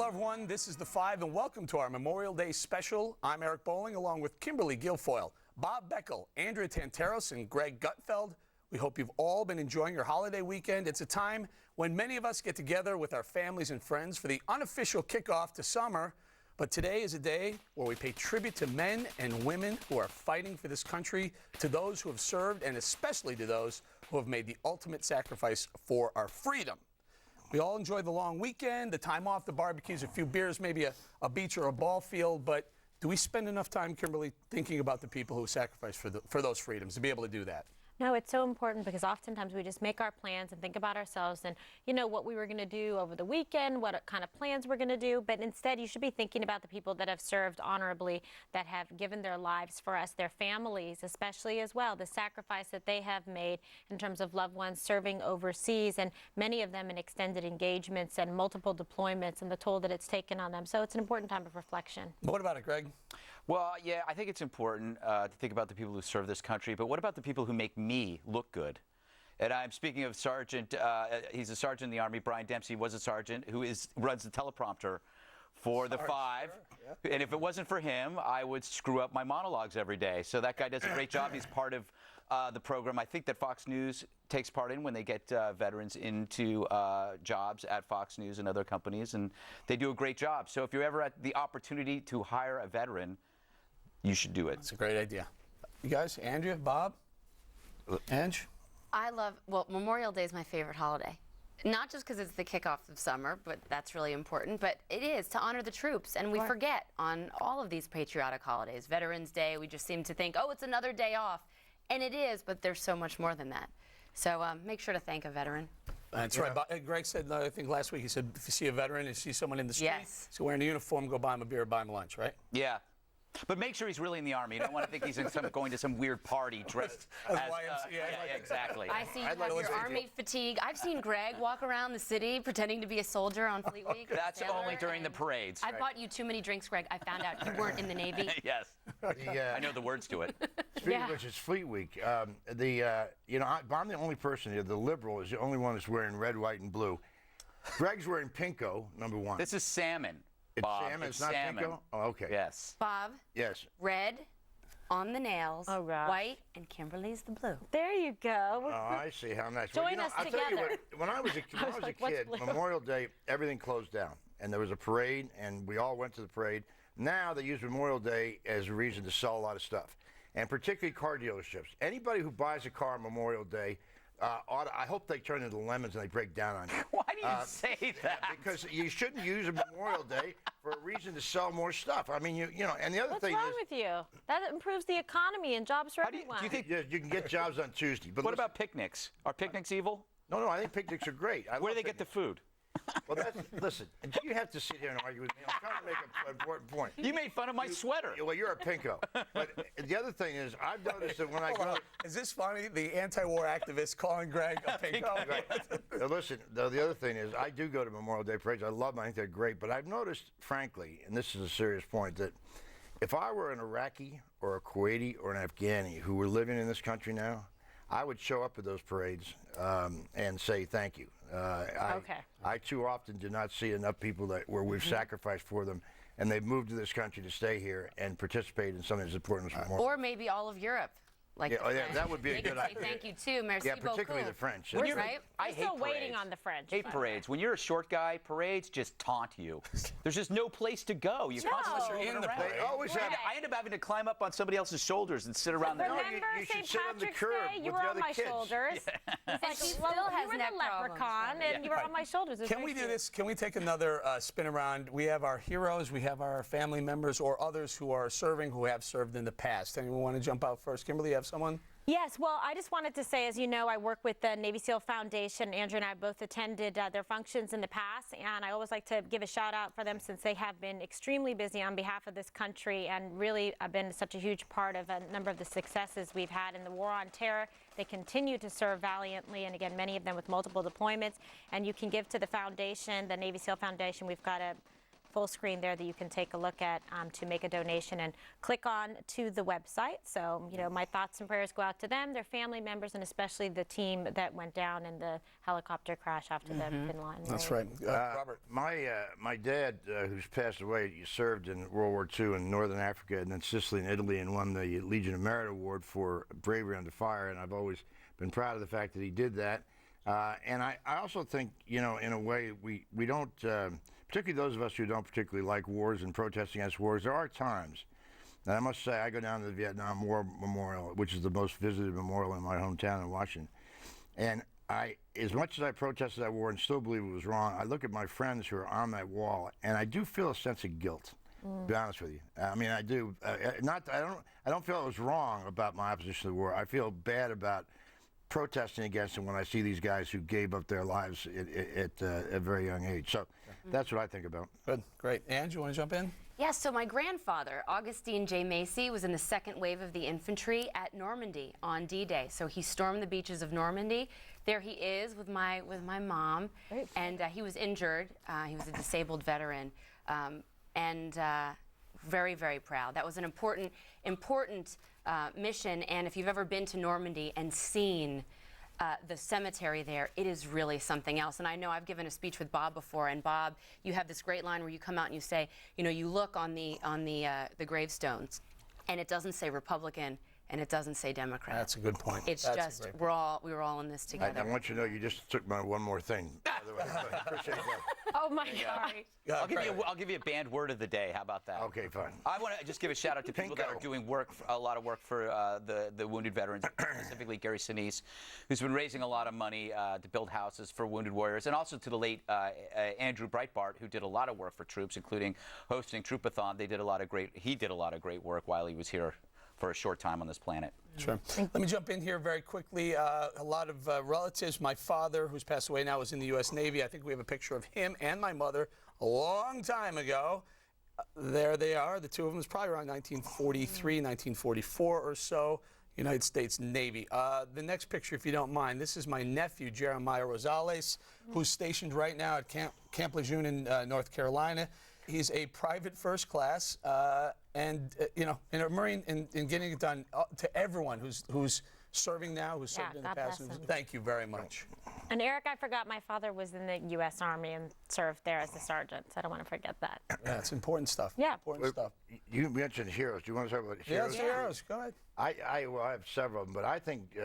Hello, everyone. This is The Five, and welcome to our Memorial Day special. I'm Eric Bowling, along with Kimberly Guilfoyle, Bob Beckel, Andrea Tanteros, and Greg Gutfeld. We hope you've all been enjoying your holiday weekend. It's a time when many of us get together with our families and friends for the unofficial kickoff to summer. But today is a day where we pay tribute to men and women who are fighting for this country, to those who have served, and especially to those who have made the ultimate sacrifice for our freedom. We all enjoy the long weekend, the time off, the barbecues, a few beers, maybe a beach or a ball field. But do we spend enough time, Kimberly, thinking about the people who sacrificed for those freedoms to be able to do that? No, it's so important because oftentimes we just make our plans and think about ourselves and, you know, what we were going to do over the weekend, what kind of plans we're going to do. But instead, you should be thinking about the people that have served honorably, that have given their lives for us, their families especially as well, the sacrifice that they have made in terms of loved ones serving overseas, and many of them in extended engagements and multiple deployments, and the toll that it's taken on them. So it's an important time of reflection. What about it, Greg? Well, yeah, I think it's important to think about the people who serve this country, but what about the people who make me look good? And I'm speaking of Sergeant, he's a sergeant in the Army, Brian Dempsey was a sergeant, who runs the teleprompter for the Five. Sure. Yeah. And if it wasn't for him, I would screw up my monologues every day. So that guy does a great job. He's part of the program. I think that Fox News takes part in when they get veterans into jobs at Fox News and other companies, and they do a great job. So if you're ever at the opportunity to hire a veteran, you should do it. It's a great idea. You guys, Andrea, Bob, Ange? Well, Memorial Day is my favorite holiday. Not just because it's the kickoff of summer, but that's really important, but it is to honor the troops. And we forget on all of these patriotic holidays. Veterans Day, we just seem to think, oh, it's another day off. And it is, but there's so much more than that. So make sure to thank a veteran. That's right. Greg said, I think last week, he said, if you see a veteran, you see someone in the street, yes, so wearing a uniform, go buy him a beer, buy him lunch, right? Yeah. But make sure he's really in the Army. You don't want to think he's going to some weird party dressed as YMCA. Yeah, exactly. I see you have your Army fatigue. I've seen Greg walk around the city pretending to be a soldier on Fleet Week. That's only during the parades. I bought you too many drinks, Greg. I found out you weren't in the Navy. Yes. I know the words to it. Speaking of which, it's Fleet Week. I'm the only person here. The liberal is the only one that's wearing red, white, and blue. Greg's wearing pinko, number one. This is salmon. It's Bob. salmon? It's not salmon. pinko? Oh, okay. Yes. Bob? Yes. Red on the nails, white, and Kimberly's the blue. There you go. Oh, I see. How nice. Join us I'll together. tell you what, when I was a kid, Memorial Day, everything closed down. And there was a parade, and we all went to the parade. Now they use Memorial Day as a reason to sell a lot of stuff, and particularly car dealerships. Anybody who buys a car on Memorial Day, I hope they turn into lemons and they break down on you. Why do you say that? Because you shouldn't use a Memorial Day for a reason to sell more stuff. I mean, you know, and the other thing is... What's wrong with you? That improves the economy and jobs for everyone. Do you think you can get jobs on Tuesday. But what about picnics? Are picnics evil? No, I think picnics are great. Where do they get the food? Well, listen, you have to sit here and argue with me. I'm trying to make an important point. You made fun of my sweater. Well, you're a pinko. But the other thing is, I've noticed that when I go... Is this funny? The anti-war activist calling Greg a pinko? Right. Now, listen, the other thing is, I do go to Memorial Day parades. I love them. I think they're great. But I've noticed, frankly, and this is a serious point, that if I were an Iraqi or a Kuwaiti or an Afghani who were living in this country now, I would show up at those parades and say thank you. I too often do not see enough people where we've sacrificed for them, and they've moved to this country to stay here and participate in something as important as Memorial. Or maybe all of Europe. Like that would be a good idea. Thank you too, merci beaucoup. Particularly the French. We're right? I still hate waiting parades. on the French. Hate parades. When you're a short guy, parades just taunt you. There's just no place to go. You constantly in the parade. I end up having to climb up on somebody else's shoulders and sit around there. Remember St. Patrick's Day? You were on my shoulders. And she still has neck leprechaun, and you were on my shoulders. Can we do this? Can we take another spin around? We have our heroes, we have our family members, or others who are serving, who have served in the past. Anyone want to jump out first? Kimberly, you have someone? Yes, well, I just wanted to say, as you know, I work with the Navy SEAL Foundation. Andrew and I both attended their functions in the past, and I always like to give a shout out for them since they have been extremely busy on behalf of this country and really have been such a huge part of a number of the successes we've had in the war on terror. They continue to serve valiantly, and again, many of them with multiple deployments. And you can give to the foundation, the Navy SEAL Foundation. We've got a full screen there that you can take a look at to make a donation and click on to the website. So, you know, my thoughts and prayers go out to them, their family members, and especially the team that went down in the helicopter crash after the Bin Laden. That's right. Robert. My dad, who's passed away, served in World War II in Northern Africa and then Sicily and Italy, and won the Legion of Merit Award for bravery under fire. And I've always been proud of the fact that he did that. And I also think, you know, in a way, we don't, particularly those of us who don't particularly like wars and protest against wars, there are times. And I must say, I go down to the Vietnam War Memorial, which is the most visited memorial in my hometown in Washington. And as much as I protested that war and still believe it was wrong, I look at my friends who are on that wall, and I do feel a sense of guilt. To be honest with you, I mean, I do. I don't feel it was wrong about my opposition to the war. I feel bad about protesting against it when I see these guys who gave up their lives at a very young age. So that's what I think about. Good, great. Ange, you want to jump in? Yes, so my grandfather, Augustine J. Macy, was in the second wave of the infantry at Normandy on D-Day. So he stormed the beaches of Normandy. There he is with my mom, and he was injured. He was a disabled veteran, and very, very proud. That was an important mission, and if you've ever been to Normandy and seen the cemetery there, it is really something else. And I know I've given a speech with Bob before, and Bob, you have this great line where you come out and you say, you know, you look on the gravestones, and it doesn't say Republican, and it doesn't say Democrat. That's a good point. It's just we were all in this together. I want you to know you just took my one more thing. By the way, I appreciate that. Oh my God. I'll give you a banned word of the day. How about that? Okay, fine. I want to just give a shout out to people that are doing a lot of work for the wounded veterans, specifically Gary Sinise, who's been raising a lot of money to build houses for wounded warriors, and also to the late Andrew Breitbart, who did a lot of work for troops, including hosting Troopathon. He did a lot of great work while he was here for a short time on this planet. Sure. Let me jump in here very quickly. A lot of relatives. My father, who's passed away now, was in the U.S. Navy. I think we have a picture of him and my mother a long time ago. There they are. The two of them is probably around 1943, 1944 or so. United States Navy. The next picture, if you don't mind, this is my nephew, Jeremiah Rosales, who's stationed right now at Camp Lejeune in North Carolina. He's a private first class, and you know, in a Marine, in getting it done to everyone who's serving now, who's served in the God past. bless him. Thank you very much. And Eric, I forgot my father was in the U.S. Army and served there as a sergeant, so I don't want to forget that. Yeah, it's important stuff. Yeah. Important stuff. You mentioned heroes. Do you want to talk about heroes? Yes, heroes. Go ahead. I have several of them, but I think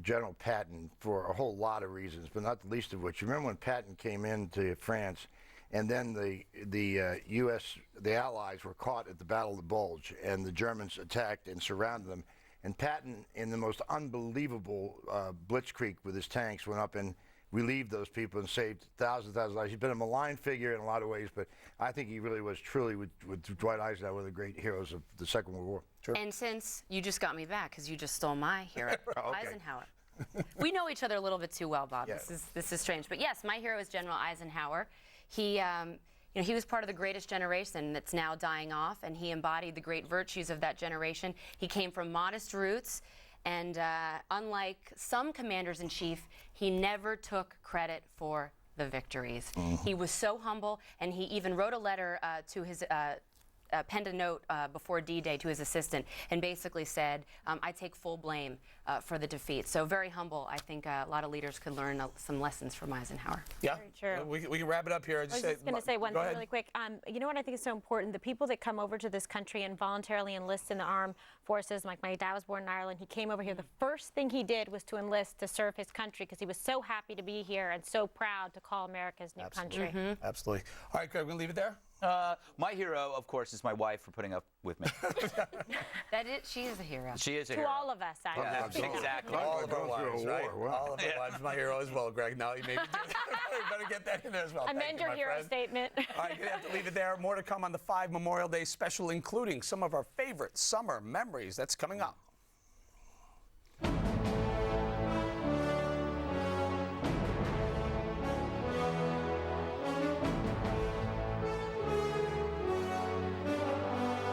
General Patton, for a whole lot of reasons, but not the least of which. You remember when Patton came into France, and then the Allies were caught at the Battle of the Bulge, and the Germans attacked and surrounded them. And Patton, in the most unbelievable blitzkrieg with his tanks, went up and relieved those people and saved thousands of lives. He's been a maligned figure in a lot of ways, but I think he really was truly, with Dwight Eisenhower, one of the great heroes of the Second World War. Sure. And since you just got me back, because you just stole my hero, Okay. Eisenhower. We know each other a little bit too well, Bob. Yeah. This is strange, but yes, my hero is General Eisenhower. He, you know, he was part of the greatest generation that's now dying off, and he embodied the great virtues of that generation. He came from modest roots, and unlike some commanders-in-chief, he never took credit for the victories. He was so humble, and he even wrote a letter to his penned a note before D-Day to his assistant and basically said, I take full blame for the defeat. So very humble. I think a lot of leaders could learn some lessons from Eisenhower. Yeah, Very true. We can wrap it up here. I was just going to say one thing really quick. You know what I think is so important? The people that come over to this country and voluntarily enlist in the armed forces, like my dad was born in Ireland, he came over here. The first thing he did was to enlist to serve his country because he was so happy to be here and so proud to call America his new country. Absolutely. All right, Greg, we're going to leave it there? My hero, of course, is my wife for putting up with me. She is a hero. She is a To hero. all of us, actually. Yeah, exactly. All of our wives, right? Wow. All of our wives. My hero as well, Greg. Now you maybe better get that in there as well. Thank Amend you, your my hero friend. statement. All right, you're going to have to leave it there. More to come on the 5 Memorial Day special, including some of our favorite summer memories. That's coming up.